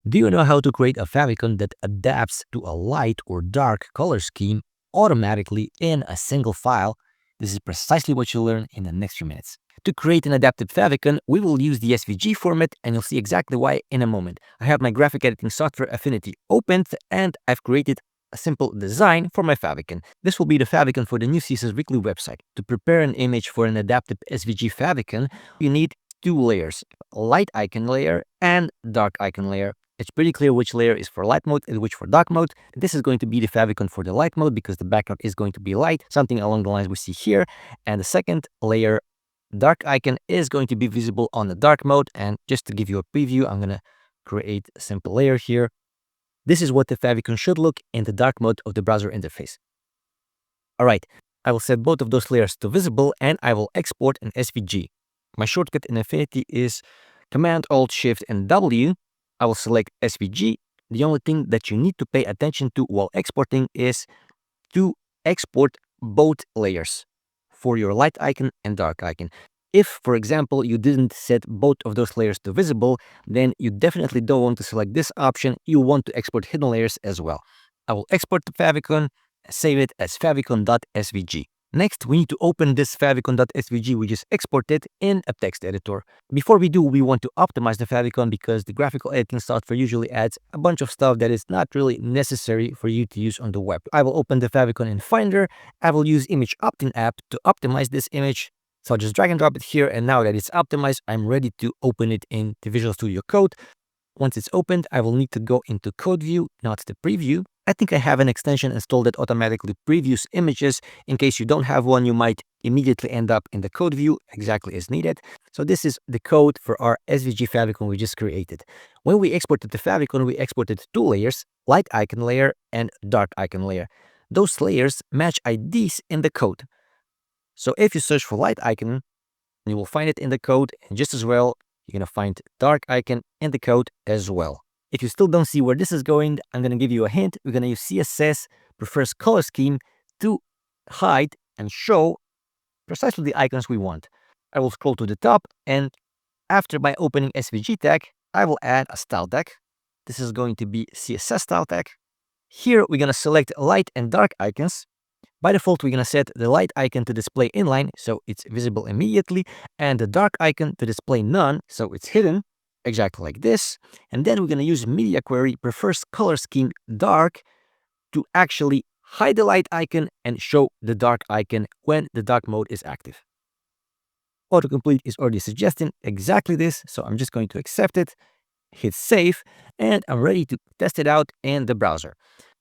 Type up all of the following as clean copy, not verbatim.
Do you know how to create a favicon that adapts to a light or dark color scheme automatically in a single file? This is precisely what you'll learn in the next few minutes. To create an adaptive favicon, we will use the SVG format, and you'll see exactly why in a moment. I have my graphic editing software Affinity opened, and I've created a simple design for my favicon. This will be the favicon for the new CSS Weekly website. To prepare an image for an adaptive SVG favicon, you need two layers, a light icon layer and dark icon layer. It's pretty clear which layer is for light mode and which for dark mode. This is going to be the favicon for the light mode because the background is going to be light, something along the lines we see here. And the second layer, dark icon, is going to be visible on the dark mode. And just to give you a preview, I'm going to create a simple layer here. This is what the favicon should look in the dark mode of the browser interface. All right, I will set both of those layers to visible and I will export an SVG. My shortcut in Affinity is Command-Alt-Shift and W. I will select SVG. The only thing that you need to pay attention to while exporting is to export both layers for your light icon and dark icon. If, for example, you didn't set both of those layers to visible, then you definitely don't want to select this option. You want to export hidden layers as well. I will export the favicon, save it as favicon.svg. Next, we need to open this favicon.svg we just exported in a text editor. Before we do, we want to optimize the favicon because the graphical editing software usually adds a bunch of stuff that is not really necessary for you to use on the web. I will open the favicon in Finder. I will use Image Optin app to optimize this image. So I'll just drag and drop it here, and now that it's optimized, I'm ready to open it in the Visual Studio Code. Once it's opened, I will need to go into Code View, not the Preview. I think I have an extension installed that automatically previews images. In case you don't have one, you might immediately end up in the code view exactly as needed. So this is the code for our SVG favicon we just created. When we exported the favicon, we exported two layers, light icon layer and dark icon layer. Those layers match IDs in the code. So if you search for light icon, you will find it in the code, and just as well, you're going to find dark icon in the code as well. If you still don't see where this is going, I'm going to give you a hint. We're going to use CSS prefers color scheme to hide and show precisely the icons we want. I will scroll to the top, and after my opening SVG tag, I will add a style tag. This is going to be CSS style tag. Here, we're going to select light and dark icons. By default, we're going to set the light icon to display inline, so it's visible immediately, and the dark icon to display none, so it's hidden, exactly like this. And then we're going to use media query prefers color scheme dark to actually hide the light icon and show the dark icon when the dark mode is active. Autocomplete is already suggesting exactly this, so I'm just going to accept it, hit save, and I'm ready to test it out in the browser.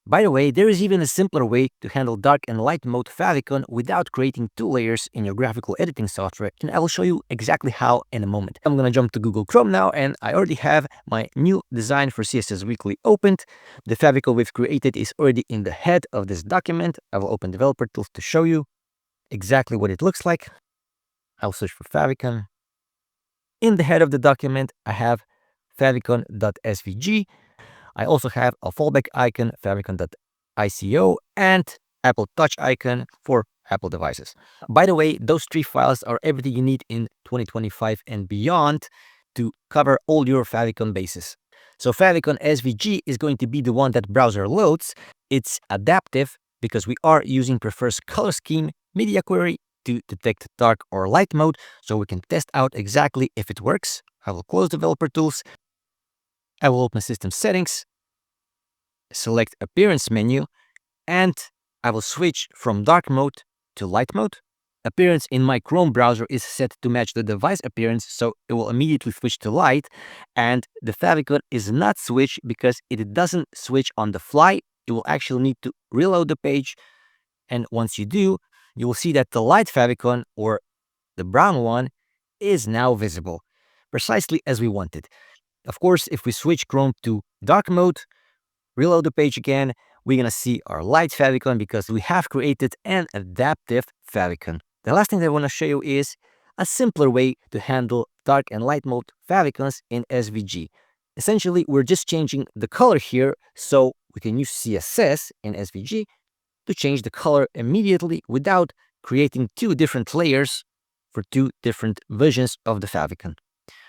By the way, there is even a simpler way to handle dark and light mode favicon without creating two layers in your graphical editing software, and I will show you exactly how in a moment. I'm going to jump to Google Chrome now, and I already have my new design for CSS Weekly opened. The favicon we've created is already in the head of this document. I will open Developer Tools to show you exactly what it looks like. I'll search for favicon. In the head of the document, I have favicon.svg. I also have a fallback icon, favicon.ico, and Apple Touch icon for Apple devices. By the way, those three files are everything you need in 2025 and beyond to cover all your favicon bases. So favicon SVG is going to be the one that browser loads. It's adaptive because we are using prefers color scheme media query to detect dark or light mode, so we can test out exactly if it works. I will close Developer Tools. I will open System Settings, select Appearance menu, and I will switch from dark mode to light mode. Appearance in my Chrome browser is set to match the device appearance, so it will immediately switch to light, and the favicon is not switched because it doesn't switch on the fly. You will actually need to reload the page, and once you do, you will see that the light favicon, or the brown one, is now visible, precisely as we wanted. Of course, if we switch Chrome to dark mode, reload the page again, we're going to see our light favicon because we have created an adaptive favicon. The last thing that I want to show you is a simpler way to handle dark and light mode favicons in SVG. Essentially, we're just changing the color here, so we can use CSS in SVG to change the color immediately without creating two different layers for two different versions of the favicon.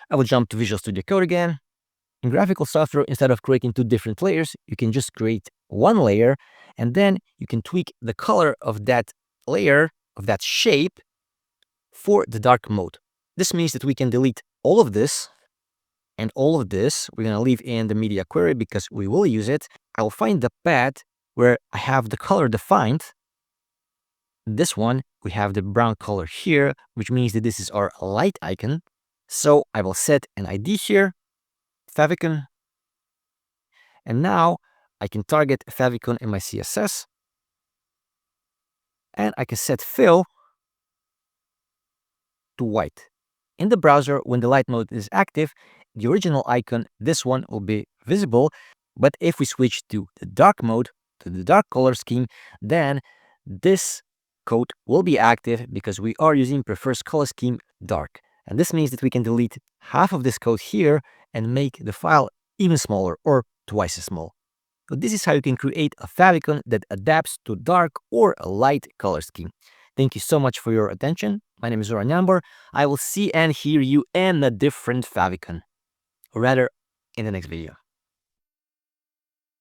I will jump to Visual Studio Code again. In graphical software, instead of creating two different layers, you can just create one layer, and then you can tweak the color of that layer, of that shape, for the dark mode. This means that we can delete all of this, and all of this we're going to leave in the media query because we will use it. I'll find the path where I have the color defined. This one, we have the brown color here, which means that this is our light icon. So I will set an ID here, Favicon. And now I can target Favicon in my CSS. And I can set fill to white. In the browser, when the light mode is active, the original icon, this one, will be visible. But if we switch to the dark mode, to the dark color scheme, then this code will be active because we are using prefers color scheme dark. And this means that we can delete half of this code here and make the file even smaller, or twice as small. So this is how you can create a favicon that adapts to dark or a light color scheme. Thank you so much for your attention. My name is Zoran Jambor. I will see and hear you in a different favicon, or rather in the next video.